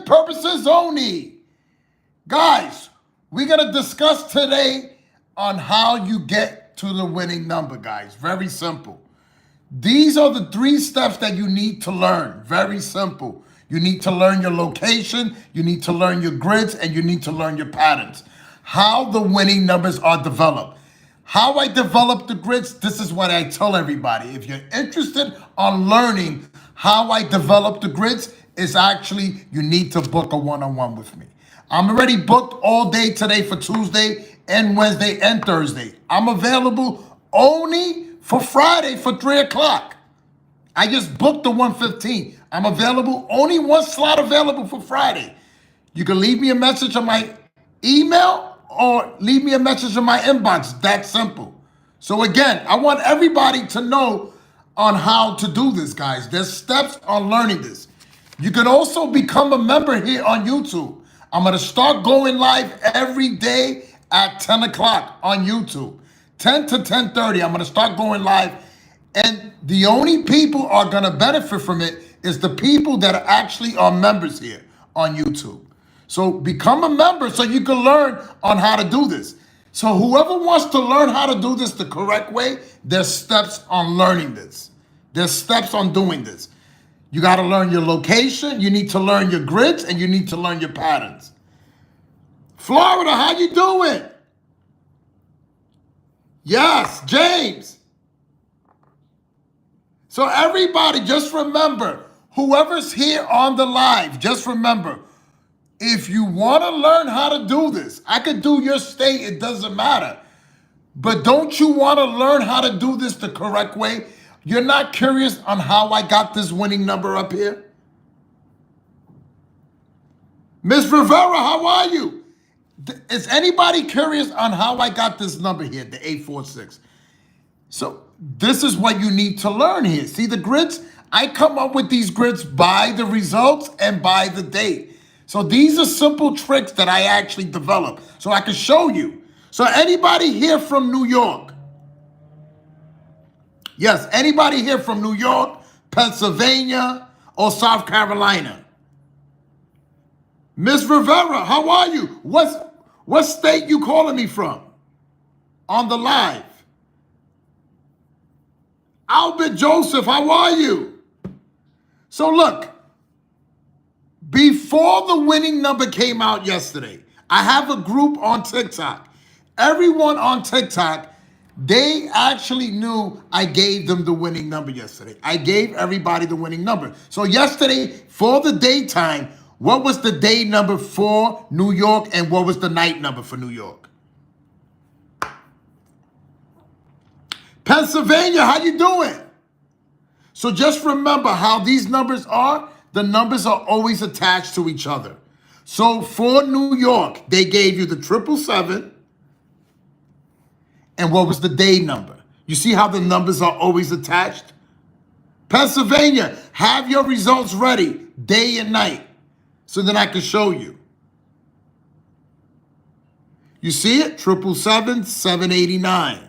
purposes only. Guys, we're going to discuss today on how you get to the winning number, guys. Very simple. These are the 3 steps that you need to learn. Very simple. You need to learn your location, you need to learn your grids, and you need to learn your patterns. How the winning numbers are developed. How I develop the grids, this is what I tell everybody. If you're interested on learning how I develop the grids, is actually you need to book a one-on-one with me. I'm already booked all day today for Tuesday and Wednesday and Thursday. I'm available only for Friday for 3 o'clock. I just booked the 1:15. I'm available, only one slot available for Friday. You can leave me a message on my email or leave me a message in my inbox. That simple. So again, I want everybody to know on how to do this, guys. There's steps on learning this. You can also become a member here on YouTube. I'm going to start going live every day at 10 o'clock on YouTube. 10 to 10:30, I'm going to start going live. And the only people are going to benefit from it is the people that actually are members here on YouTube. So become a member so you can learn on how to do this. So whoever wants to learn how to do this the correct way, there's steps on learning this. There's steps on doing this. You got to learn your location, you need to learn your grids, and you need to learn your patterns. Florida, how you doing? Yes, James. So everybody, just remember, whoever's here on the live, just remember, if you want to learn how to do this, I could do your state, it doesn't matter. But don't you want to learn how to do this the correct way? You're not curious on how I got this winning number up here? Miss Rivera, how are you? Is anybody curious on how I got this number here, the 846? So this is what you need to learn here. See the grids? I come up with these grids by the results and by the date. So these are simple tricks that I actually develop so I can show you. So anybody here from New York? Yes, anybody here from New York, Pennsylvania, or South Carolina? Miss Rivera, how are you? What state you calling me from? On the live. Albert Joseph, how are you? So look, before the winning number came out yesterday, I have a group on TikTok. Everyone on TikTok, they actually knew I gave them the winning number yesterday. I gave everybody the winning number. So yesterday, for the daytime, what was the day number for New York and what was the night number for New York? Pennsylvania, how you doing? So just remember how these numbers are. The numbers are always attached to each other. So for New York, they gave you the 777. And what was the day number? You see how the numbers are always attached? Pennsylvania, have your results ready day and night so that I can show you. You see it? 777, 789.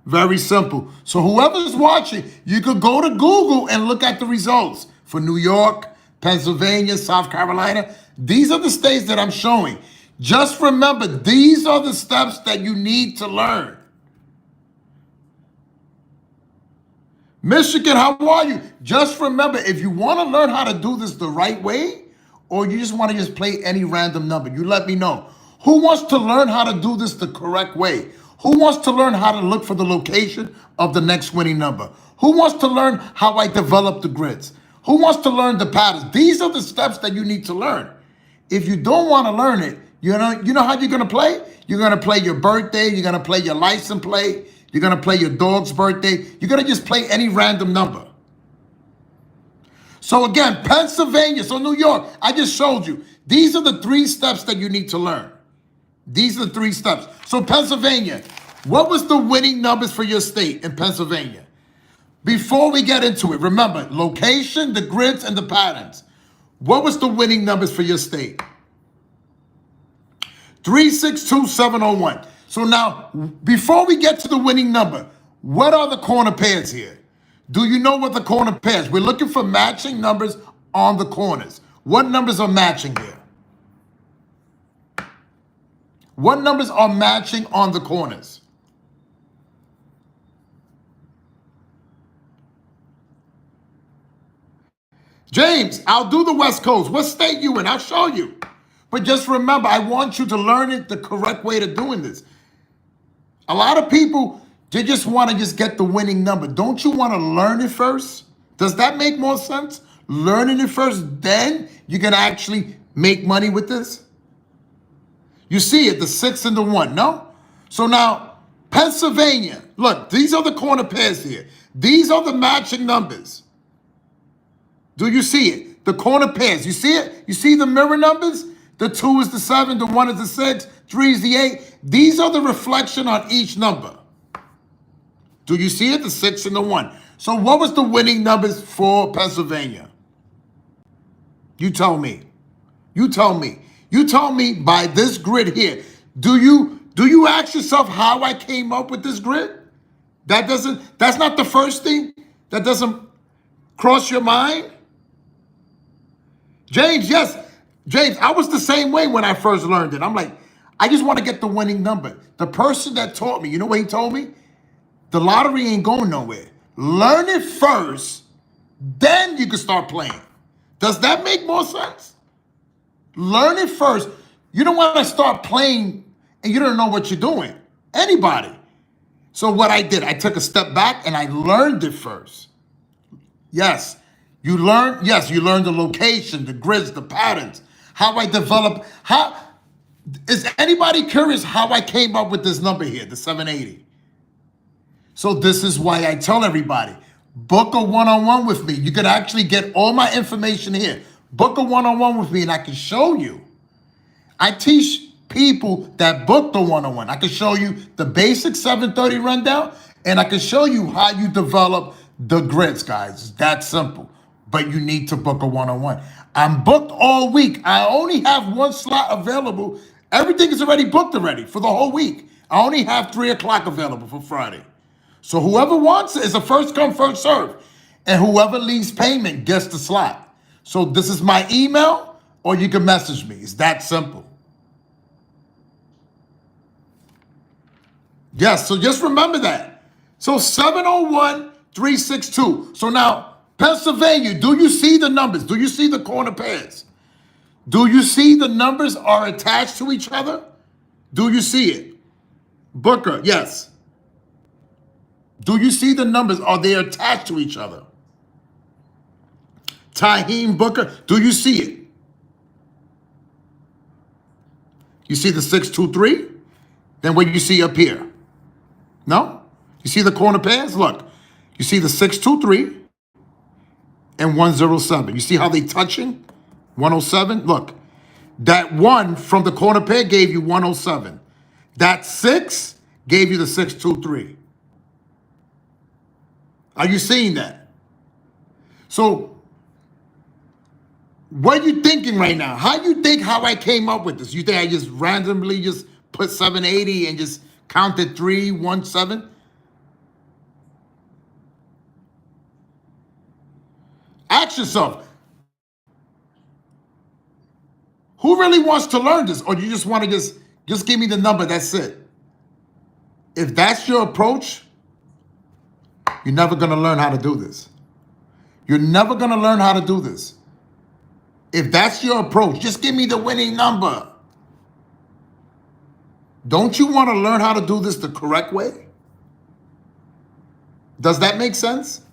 Very simple. So whoever's watching, you could go to Google and look at the results for New York, Pennsylvania, South Carolina. These are the states that I'm showing. Just remember, these are the steps that you need to learn. Michigan, how are you? Just remember, if you want to learn how to do this the right way, or you just want to just play any random number, you let me know. Who wants to learn how to do this the correct way? Who wants to learn how to look for the location of the next winning number? Who wants to learn how I develop the grids? Who wants to learn the patterns? These are the steps that you need to learn. If you don't want to learn it, you know how you're going to play? You're going to play your birthday. You're going to play your license plate. You're going to play your dog's birthday. You're going to just play any random number. So again, Pennsylvania, so New York, I just showed you. These are the 3 steps that you need to learn. These are the 3 steps. So Pennsylvania, what was the winning numbers for your state in Pennsylvania? Before we get into it, remember, location, the grids, and the patterns. What was the winning numbers for your state? 362701. So now, before we get to the winning number, what are the corner pairs here? Do you know what the corner pairs? We're looking for matching numbers on the corners. What numbers are matching here? What numbers are matching on the corners? James, I'll do the West Coast. What state you in? I'll show you. But just remember, I want you to learn it the correct way to doing this. A lot of people, they just want to just get the winning number. Don't you want to learn it first? Does that make more sense? Learning it first, then you can actually make money with this? You see it, the 6 and the 1, no? So now, Pennsylvania, look, these are the corner pairs here. These are the matching numbers. Do you see it? The corner pairs, you see it? You see the mirror numbers? The 2 is the 7, the 1 is the 6, 3 is the 8. These are the reflection on each number. Do you see it? The 6 and the 1. So what was the winning numbers for Pennsylvania? You tell me. You tell me. You tell me by this grid here. Do you ask yourself how I came up with this grid? That's not the first thing? That doesn't cross your mind? James, yes. James, I was the same way when I first learned it. I'm like, I just want to get the winning number. The person that taught me, you know what he told me? The lottery ain't going nowhere. Learn it first, then you can start playing. Does that make more sense? Learn it first. You don't want to start playing and you don't know what you're doing. Anybody. So what I did, I took a step back and I learned it first. Yes, you learn the location, the grids, the patterns, how I develop. Is anybody curious how I came up with this number here, the 780? So this is why I tell everybody, book a one-on-one with me. You can actually get all my information here. Book a one-on-one with me and I can show you. I teach people that book the one-on-one. I can show you the basic 730 rundown and I can show you how you develop the grids, guys. It's that simple. But you need to book a one-on-one. I'm booked all week. I only have one slot available. Everything is already booked for the whole week. I only have 3 o'clock available for Friday. So whoever wants it is a first come, first serve. And whoever leaves payment gets the slot. So this is my email or you can message me. It's that simple. Yes, so just remember that. So 701-362. So now, Pennsylvania, do you see the numbers? Do you see the corner pairs? Do you see the numbers are attached to each other? Do you see it? Booker, yes. Do you see the numbers? Are they attached to each other? Taheem Booker, do you see it? You see the 623? Then what do you see up here? No? You see the corner pairs? Look, you see the 623 and 107. You see how they touching? 107? Look, that 1 from the corner pair gave you 107. That 6 gave you the 623. Are you seeing that? So, what are you thinking right now? How you think how I came up with this? You think I just randomly just put 780 and just counted 317? Ask yourself, who really wants to learn this? Or do you just want to just give me the number, that's it? If that's your approach, you're never going to learn how to do this. You're never going to learn how to do this. If that's your approach, just give me the winning number. Don't you want to learn how to do this the correct way? Does that make sense?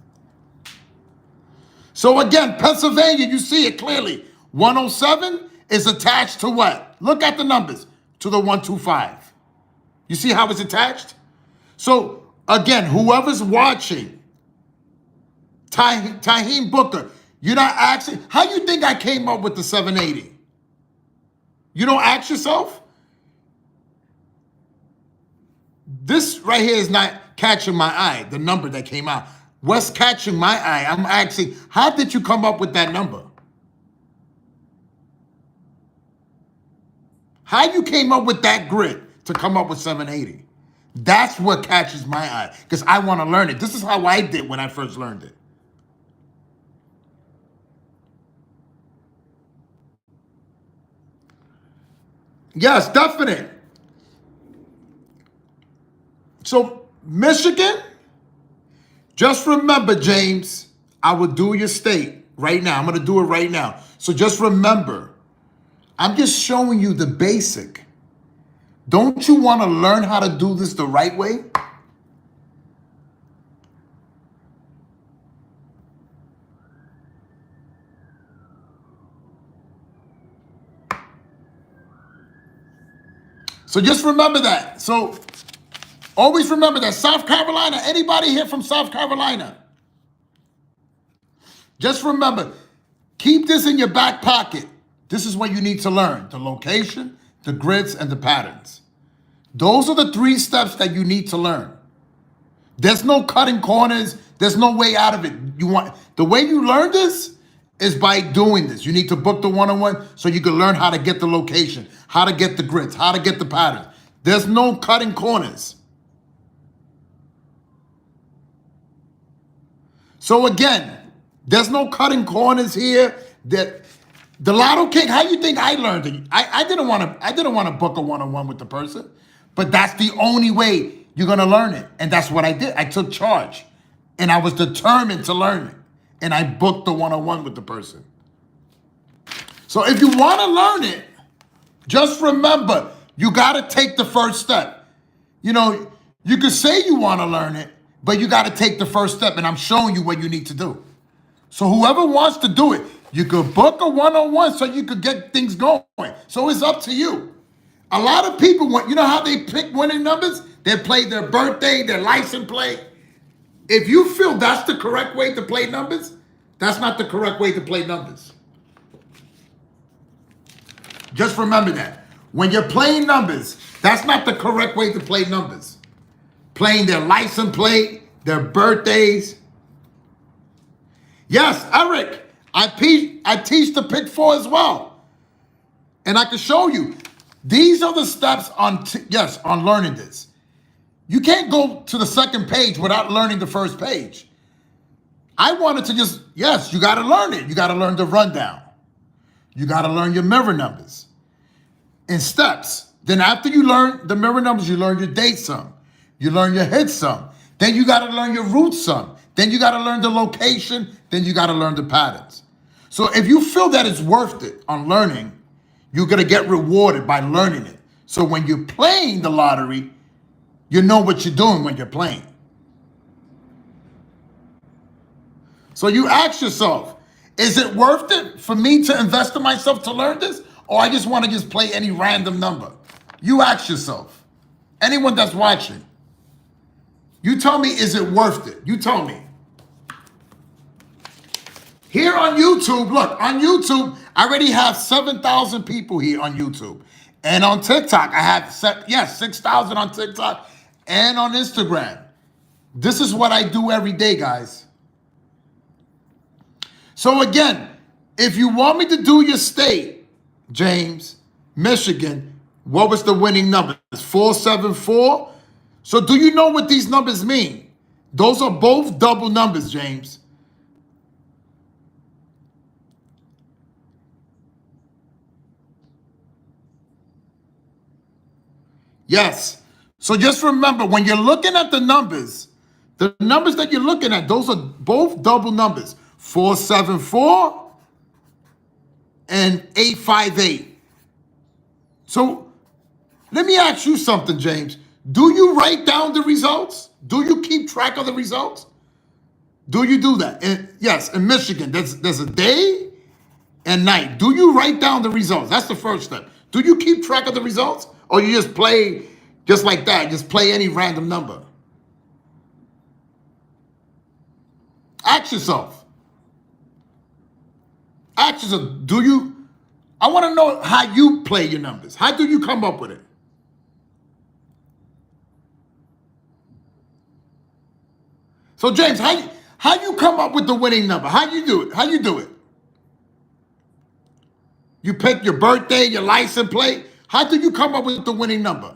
So again, Pennsylvania, you see it clearly. 107 is attached to what? Look at the numbers. To the 125. You see how it's attached? So again, whoever's watching, Taheem Booker, you're not asking, how you think I came up with the 780? You don't ask yourself? This right here is not catching my eye, the number that came out. What's catching my eye? I'm asking, how did you come up with that number? How you came up with that grid to come up with 780? That's what catches my eye, because I want to learn it. This is how I did when I first learned it. Yes, definite. So, Michigan, just remember, James, I will do your state right now. I'm going to do it right now. So just remember, I'm just showing you the basic. Don't you want to learn how to do this the right way? So just remember that. So always remember that. South Carolina, anybody here from South Carolina? Just remember, keep this in your back pocket. This is what you need to learn: the location, the grids, and the patterns. Those are the 3 steps that you need to learn. There's no cutting corners. There's no way out of it. The way you learn this is by doing this. You need to book the one-on-one so you can learn how to get the location, how to get the grids, how to get the patterns. There's no cutting corners. So again, there's no cutting corners here. That the Lotto King. How you think I learned it? I didn't want to. I didn't want to book a one-on-one with the person, but that's the only way you're gonna learn it, and that's what I did. I took charge, and I was determined to learn it, and I booked the one-on-one with the person. So if you want to learn it, just remember you got to take the first step. You know, you could say you want to learn it, but you got to take the first step, and I'm showing you what you need to do. So whoever wants to do it, you could book a one-on-one so you could get things going. So it's up to you. A lot of people want, you know how they pick winning numbers? They play their birthday, their license plate. If you feel that's the correct way to play numbers, that's not the correct way to play numbers. Just remember that. When you're playing numbers, that's not the correct way to play numbers. Playing their license plate, their birthdays. Yes, Eric, I teach the Pick 4 as well. And I can show you. These are the steps on learning this. You can't go to the second page without learning the first page. I wanted to yes, you got to learn it. You got to learn the rundown. You got to learn your mirror numbers in steps. Then after you learn the mirror numbers, you learn your date sum. You learn your hit sum. Then you got to learn your root sum. Then you got to learn the location. Then you got to learn the patterns. So if you feel that it's worth it on learning, you're going to get rewarded by learning it. So when you're playing the lottery, you know what you're doing when you're playing. So you ask yourself, is it worth it for me to invest in myself to learn this? Or I just want to just play any random number? You ask yourself. Anyone that's watching, you tell me, is it worth it? You tell me. Here on YouTube, look, on YouTube, I already have 7,000 people here on YouTube. And on TikTok, I have, 6,000 on TikTok and on Instagram. This is what I do every day, guys. So again, if you want me to do your state, James, Michigan, what was the winning number? It's 474. So do you know what these numbers mean? Those are both double numbers, James. Yes. So just remember, when you're looking at the numbers that you're looking at, those are both double numbers. 474 and 858. So let me ask you something, James. Do you write down the results? Do you keep track of the results? Do you do that? And yes, in Michigan, there's a day and night. Do you write down the results? That's the first step. Do you keep track of the results? Or you just play just like that, just play any random number? Ask yourself. Ask yourself, I want to know how you play your numbers. How do you come up with it? So James, how you come up with the winning number? How you do it? How you do it? You pick your birthday, your license plate. How do you come up with the winning number?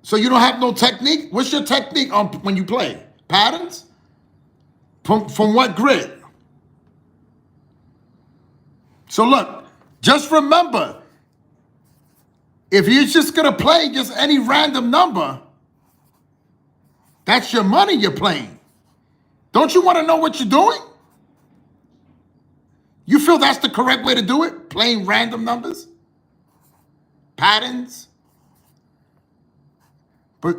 So you don't have no technique? What's your technique on when you play? Patterns? From what grid? So look, just remember, if you're just gonna play just any random number, that's your money you're playing. Don't you want to know what you're doing? You feel that's the correct way to do it? Playing random numbers? Patterns? But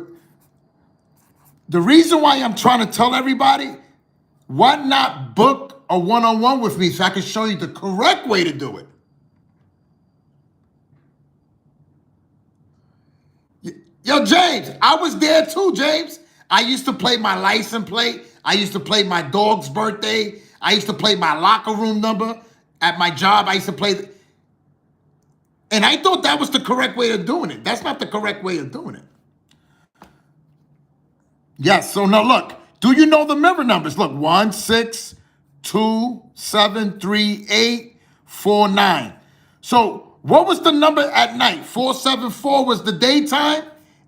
the reason why I'm trying to tell everybody, why not book a one-on-one with me so I can show you the correct way to do it? Yo, James, I was there too, James. I used to play my license plate. I used to play my dog's birthday. I used to play my locker room number at my job. I used to play. And I thought that was the correct way of doing it. That's not the correct way of doing it. Yes, so now look. Do you know the mirror numbers? Look, 1, 6, 2, 7, 3, 8, 4, 9. So what was the number at night? 474 was the daytime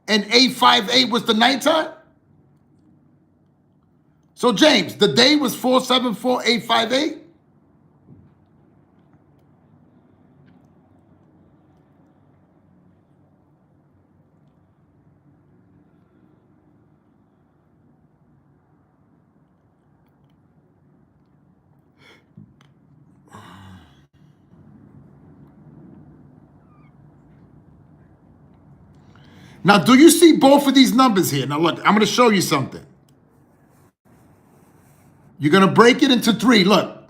and 858 was the nighttime? So James, the day was 474, 858? Now, do you see both of these numbers here? Now, look, I'm going to show you something. You're going to break it into 3. Look.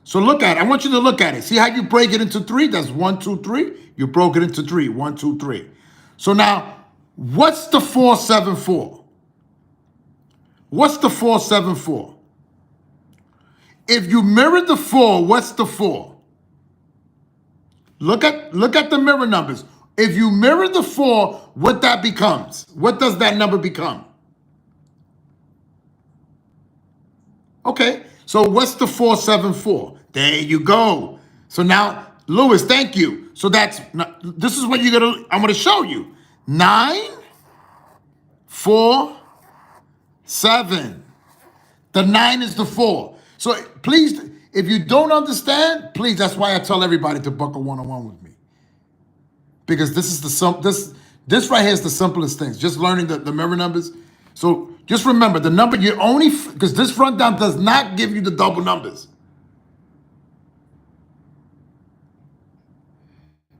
So look at it. I want you to look at it. See how you break it into 3? That's 1, 2, 3. You broke it into 3. 1, 2, 3. So now, what's the 474? What's the 474? If you mirror the 4, what's the 4? Look at the mirror numbers. If you mirror the 4, what that becomes? What does that number become? Okay, so what's the 474? There you go. So now, Lewis, thank you. So this is what I'm gonna show you. 9, 4, 7. The 9 is the 4. So please, if you don't understand, please, that's why I tell everybody to book a one-on-one with me. Because this is this right here is the simplest things. Just learning the mirror numbers. So just remember the number you only, because this rundown does not give you the double numbers.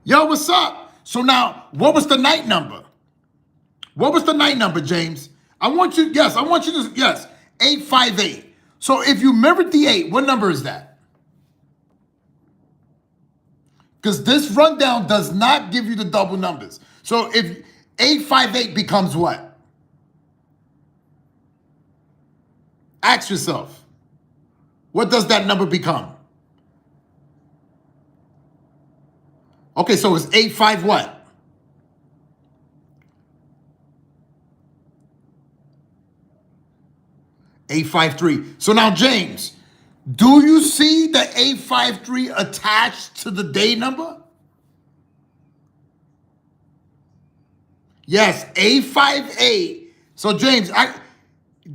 Yo, what's up? So now, what was the night number? What was the night number, James? I want you to, yes, 858. So if you mirrored the 8, what number is that? Because this rundown does not give you the double numbers. So if 858 becomes what? Ask yourself, what does that number become? Okay, so it's 85 what? $853. So now, James, do you see the 853 attached to the day number? Yes, 858. So, James,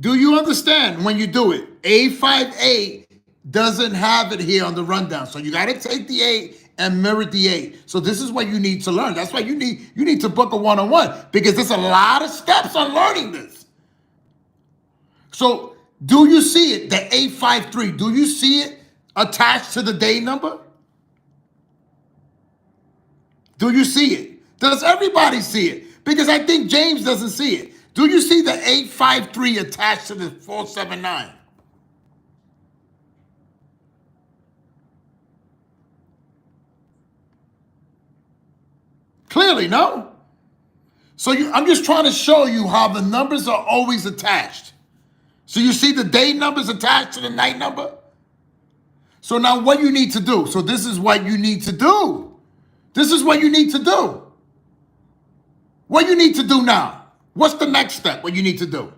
do you understand when you do it? 858 doesn't have it here on the rundown. So you got to take the 8 and mirror the 8. So this is what you need to learn. That's why you need to book a one-on-one, because there's a lot of steps on learning this. So do you see it, the 853? Do you see it attached to the day number? Do you see it? Does everybody see it? Because I think James doesn't see it. Do you see the 853 attached to the 479? Clearly, no? So I'm just trying to show you how the numbers are always attached. So you see the day numbers attached to the night number? So now what you need to do? So this is what you need to do. This is what you need to do. What you need to do now? What's the next step? What you need to do?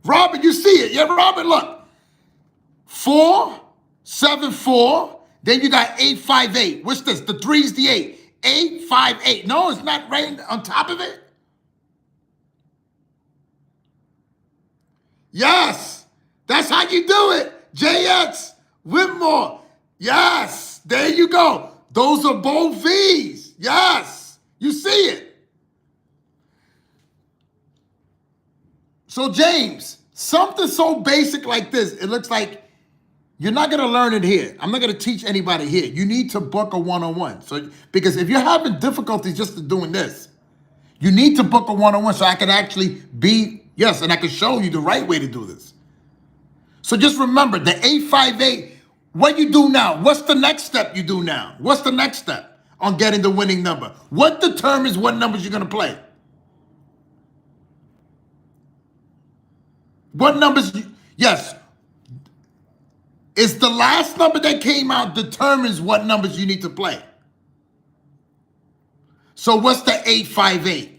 Robert, you see it. Yeah, Robert, look. 4, 7, 4. Then you got 8, 5, 8. What's this? The 3's the 8. 858. No, it's not right on top of it. Yes, that's how you do it. JX Whitmore. Yes, there you go. Those are both V's. Yes, you see it. So James, something so basic like this, it looks like you're not going to learn it here. I'm not going to teach anybody here. You need to book a one-on-one. So, because if you're having difficulties just doing this, you need to book a one-on-one so I can actually yes, and I can show you the right way to do this. So just remember, the 858, what you do now, what's the next step you do now? What's the next step on getting the winning number? What determines what numbers you're going to play? What numbers, yes. It's the last number that came out determines what numbers you need to play. So what's the 858?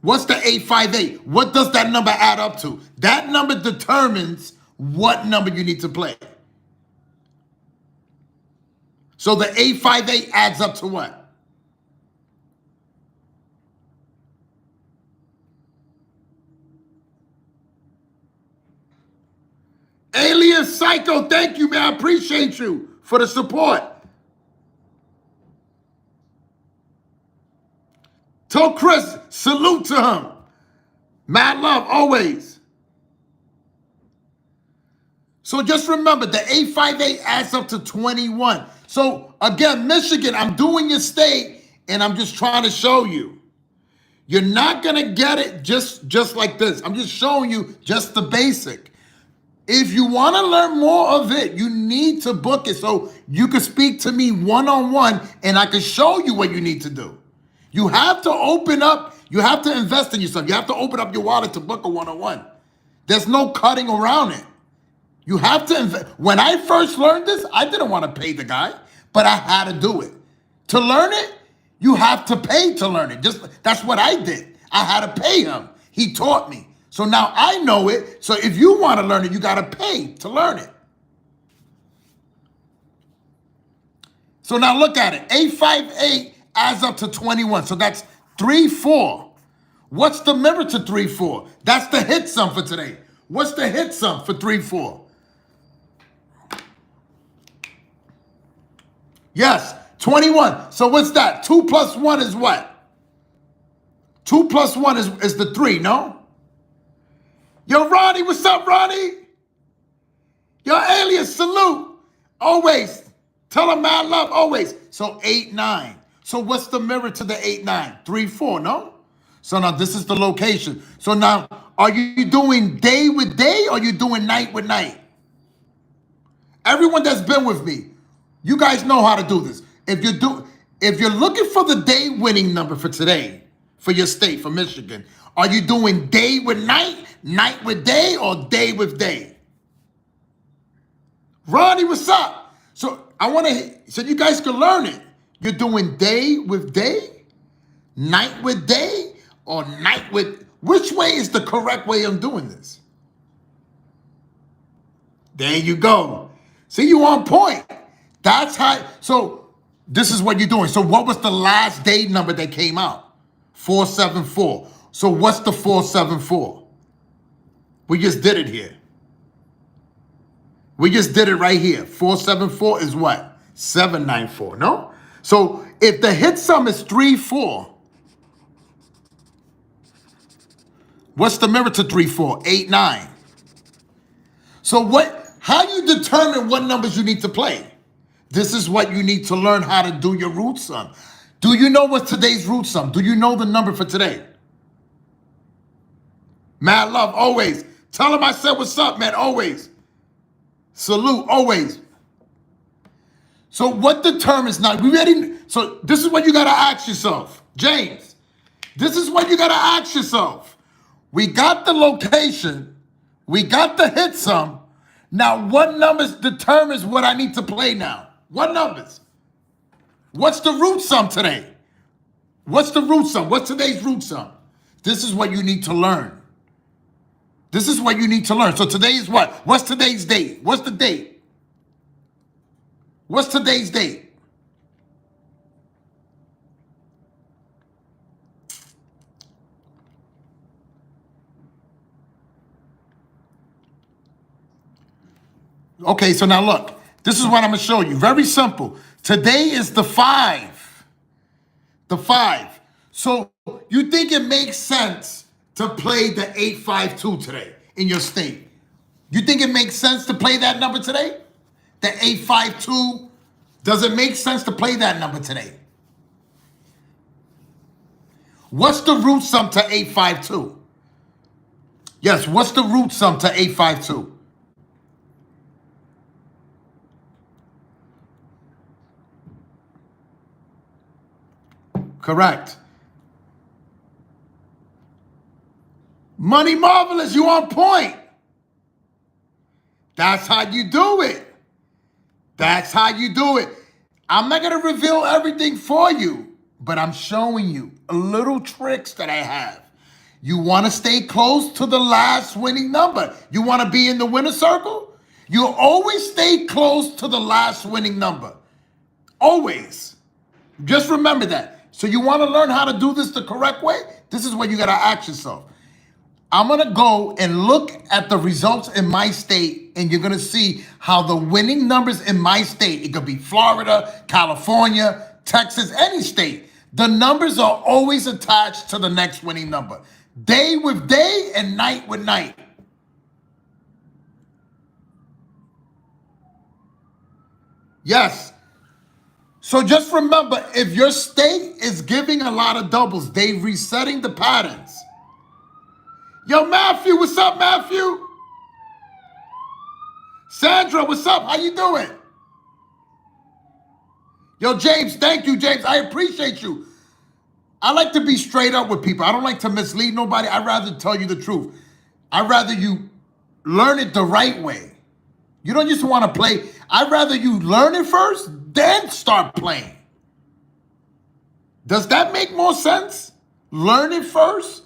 What's the 858? What does that number add up to? That number determines what number you need to play. So the 858 adds up to what? Alien Psycho, thank you, man. I appreciate you for the support. Tell Chris, salute to him. Mad love, always. So just remember, the 858 adds up to 21. So again, Michigan, I'm doing your state, and I'm just trying to show you. You're not going to get it just like this. I'm just showing you just the basic. If you want to learn more of it, you need to book it so you can speak to me one-on-one, and I can show you what you need to do. You have to open up, you have to invest in yourself. You have to open up your wallet to book a one-on-one. There's no cutting around it. You have to invest. When I first learned this, I didn't want to pay the guy, but I had to do it. To learn it, you have to pay to learn it. That's what I did. I had to pay him. He taught me. So now I know it. So if you want to learn it, you got to pay to learn it. So now look at it. 858 adds up to 21. So that's 3, 4. What's the mirror to 3, 4? That's the hit sum for today. What's the hit sum for 3, 4? Yes, 21. So what's that? 2 plus 1 is what? 2 plus 1 is the 3, no? Yo, Ronnie, what's up, Ronnie? Yo, Alias, salute. Always. Tell him mad love, always. So 8, 9. So what's the mirror to the 8, 9? 3, 4, no? So now this is the location. So now, are you doing day with day or are you doing night with night? Everyone that's been with me, you guys know how to do this. If you're looking for the day winning number for today, for your state, for Michigan, are you doing day with night, night with day, or day with day? Ronnie, what's up? So so you guys can learn it. You're doing day with day, night with day, or night with, which way is the correct way of doing this? There you go. See, you on point. That's how, so this is what you're doing. So what was the last day number that came out? 474. So what's the 474? We just did it here. We just did it right here. 474 is what? 794, no? So if the hit sum is 3, 4, what's the mirror to 3, 4? 8, 9. So how you determine what numbers you need to play? This is what you need to learn how to do your root sum. Do you know what's today's root sum? Do you know the number for today? Mad love, always. Tell him I said what's up, man, always. Salute, always. So what determines now? So this is what you got to ask yourself. James, this is what you got to ask yourself. We got the location. We got the hit sum. Now, what numbers determines what I need to play now? What numbers? What's the root sum today? What's the root sum? What's today's root sum? This is what you need to learn. This is what you need to learn. So today is what? What's today's date? What's the date? What's today's date? Okay, so now look. This is what I'm going to show you. Very simple. Today is the 5. The 5. So you think it makes sense to play the 852 today in your state? You think it makes sense to play that number today? The 852? Does it make sense to play that number today? What's the root sum to 852? Yes, what's the root sum to 852? Correct. Money Marvelous, you on point. That's how you do it. That's how you do it. I'm not going to reveal everything for you, but I'm showing you little tricks that I have. You want to stay close to the last winning number. You want to be in the winner circle? You always stay close to the last winning number. Always. Just remember that. So you want to learn how to do this the correct way? This is where you got to ask yourself. I'm going to go and look at the results in my state, and you're going to see how the winning numbers in my state, it could be Florida, California, Texas, any state, the numbers are always attached to the next winning number. Day with day and night with night. Yes. So just remember, if your state is giving a lot of doubles, they resetting the patterns. Yo, Matthew, what's up, Matthew? Sandra, what's up? How you doing? Yo, James, thank you, James. I appreciate you. I like to be straight up with people. I don't like to mislead nobody. I'd rather tell you the truth. I'd rather you learn it the right way. You don't just want to play. I'd rather you learn it first, then start playing. Does that make more sense? Learn it first,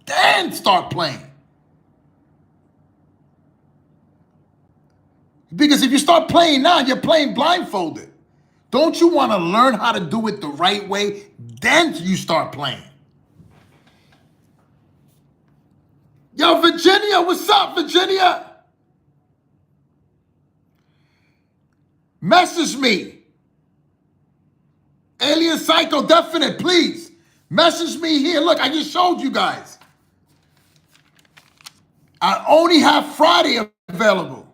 then start playing. Because if you start playing now, you're playing blindfolded. Don't you want to learn how to do it the right way? Then you start playing. Yo, Virginia, what's up, Virginia? Message me. Alien Psycho Definite, please. Message me here. Look, I just showed you guys. I only have Friday available.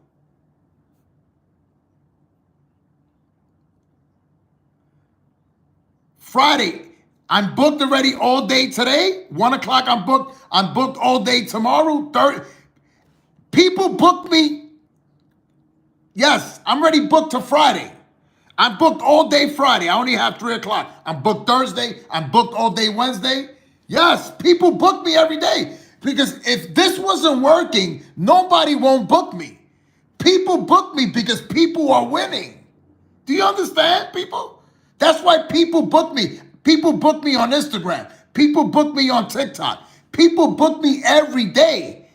Friday, I'm booked already all day today. 1 o'clock, I'm booked. I'm booked all day tomorrow. People book me. Yes, I'm already booked to Friday. I'm booked all day Friday. I only have 3 o'clock. I'm booked Thursday. I'm booked all day Wednesday. Yes, people book me every day. Because if this wasn't working, nobody won't book me. People book me because people are winning. Do you understand, people? That's why people book me. People book me on Instagram. People book me on TikTok. People book me every day.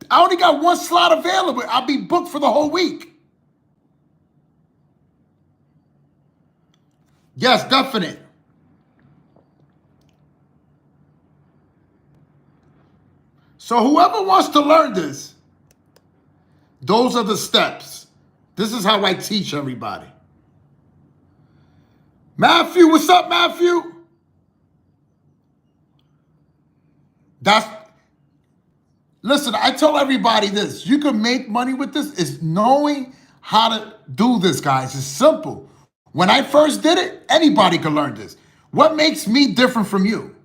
I only got 1 slot available. I'll be booked for the whole week. Yes, definite. So whoever wants to learn this, those are the steps. This is how I teach everybody. Matthew, what's up, Matthew? Listen, I tell everybody this. You can make money with this. It's knowing how to do this, guys. It's simple. When I first did it, anybody could learn this. What makes me different from you?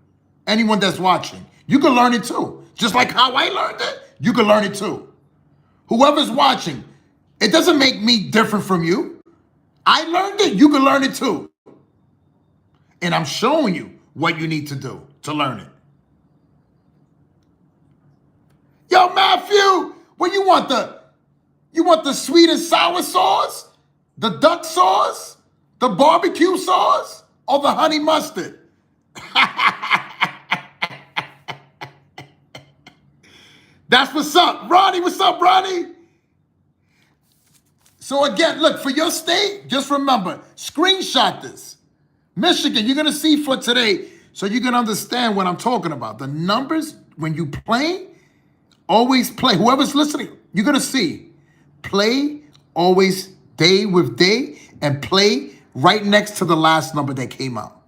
Anyone that's watching, you can learn it too. Just like how I learned it, you can learn it too. Whoever's watching, it doesn't make me different from you. I learned it, you can learn it too. And I'm showing you what you need to do to learn it. Yo, Matthew, what you want the sweet and sour sauce? The duck sauce? The barbecue sauce? Or the honey mustard? That's what's up. Ronnie, what's up, Ronnie? So again, look, for your state, just remember, screenshot this. Michigan, you're going to see for today, so you can understand what I'm talking about. The numbers, when you play, always play. Whoever's listening, you're going to see. Play always day with day and play right next to the last number that came out.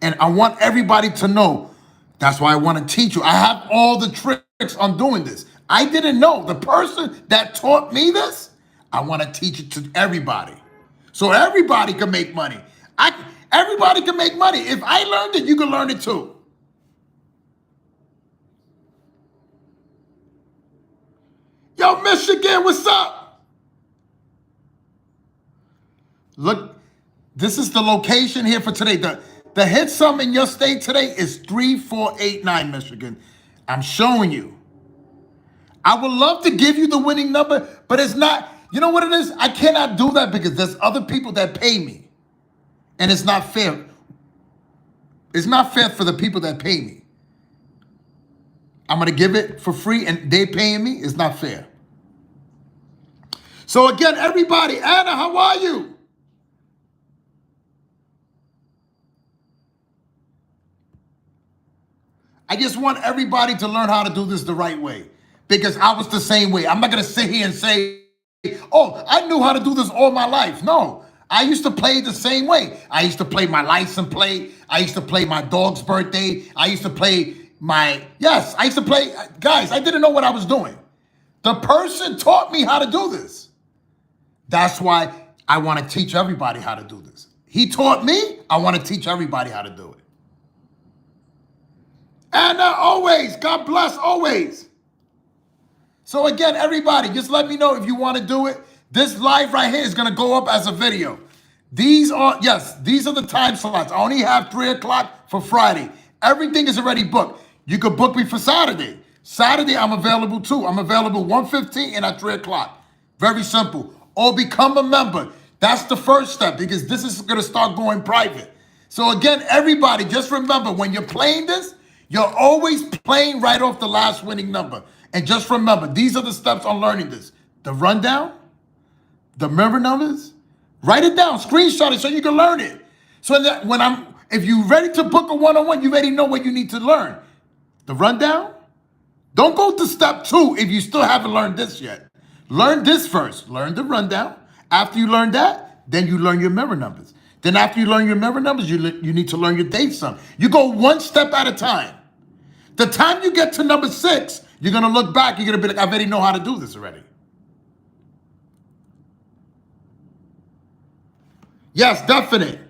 And I want everybody to know, that's why I want to teach you. I have all the tricks on doing this. I didn't know. The person that taught me this, I want to teach it to everybody. So everybody can make money. Everybody can make money. If I learned it, you can learn it too. Yo, Michigan, what's up? Look, this is the location here for today. The hit sum in your state today is 3489, Michigan. I'm showing you. I would love to give you the winning number, but it's not. You know what it is? I cannot do that because there's other people that pay me. And it's not fair. It's not fair for the people that pay me. I'm going to give it for free and they paying me. It's not fair. So again, everybody, Anna, how are you? I just want everybody to learn how to do this the right way because I was the same way. I'm not going to sit here and say, oh, I knew how to do this all my life. No, I used to play the same way. I used to play my license plate. I used to play my dog's birthday. I used to play I used to play, guys, I didn't know what I was doing. The person taught me how to do this. That's why I want to teach everybody how to do this. He taught me, I want to teach everybody how to do it. And always, God bless, always. So again, everybody, just let me know if you want to do it. This live right here is going to go up as a video. These are the time slots. I only have 3 o'clock for Friday. Everything is already booked. You could book me for Saturday. Saturday, I'm available too. I'm available 1:15 and at 3 o'clock. Very simple. Or become a member. That's the first step because this is going to start going private. So again, everybody, just remember when you're playing this, you're always playing right off the last winning number. And just remember, these are the steps on learning this. The rundown, the mirror numbers, write it down, screenshot it so you can learn it. So that if you're ready to book a one-on-one, you already know what you need to learn. The rundown, don't go to step 2 if you still haven't learned this yet. Learn this first, learn the rundown. After you learn that, then you learn your mirror numbers. Then after you learn your mirror numbers, you need to learn your date sum. You go one step at a time. The time you get to number 6, you're going to look back. You're going to be like, I already know how to do this already. Yes, definite.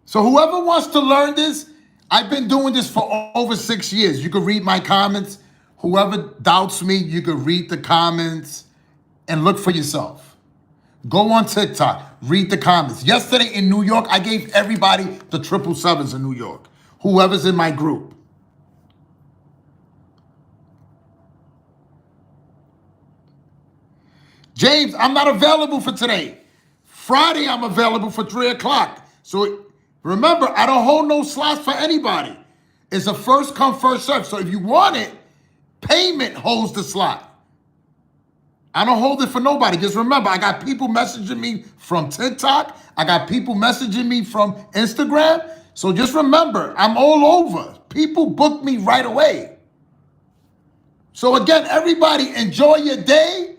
So whoever wants to learn this, I've been doing this for over 6 years. You can read my comments. Whoever doubts me, you can read the comments and look for yourself. Go on TikTok, read the comments. Yesterday in New York, I gave everybody the 777s in New York. Whoever's in my group. James, I'm not available for today. Friday, I'm available for 3 o'clock. So remember, I don't hold no slots for anybody. It's a first come, first serve. So if you want it, payment holds the slot. I don't hold it for nobody. Just remember, I got people messaging me from TikTok. I got people messaging me from Instagram. So just remember, I'm all over. People book me right away. So again, everybody enjoy your day.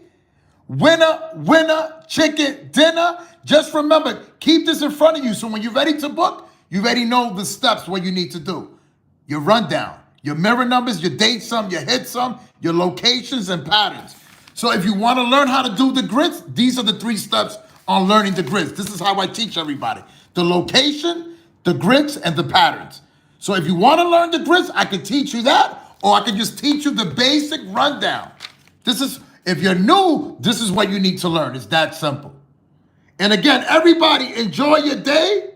Winner, winner, chicken dinner. Just remember, keep this in front of you. So when you're ready to book, you already know the steps, what you need to do. Your rundown, your mirror numbers, your date sum, your hit sum, your locations and patterns. So if you want to learn how to do the grids, these are the 3 steps on learning the grids. This is how I teach everybody. The location, the grids, and the patterns. So if you want to learn the grids, I can teach you that, or I can just teach you the basic rundown. If you're new, this is what you need to learn. It's that simple. And again, everybody enjoy your day.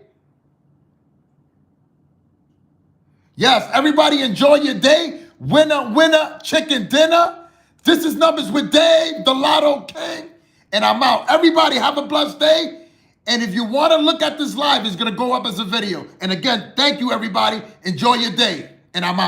Yes, everybody enjoy your day. Winner, winner, chicken dinner. This is Numbers with Dave, the Lotto King, and I'm out. Everybody have a blessed day. And if you want to look at this live, it's going to go up as a video. And again, thank you, everybody. Enjoy your day, and I'm out.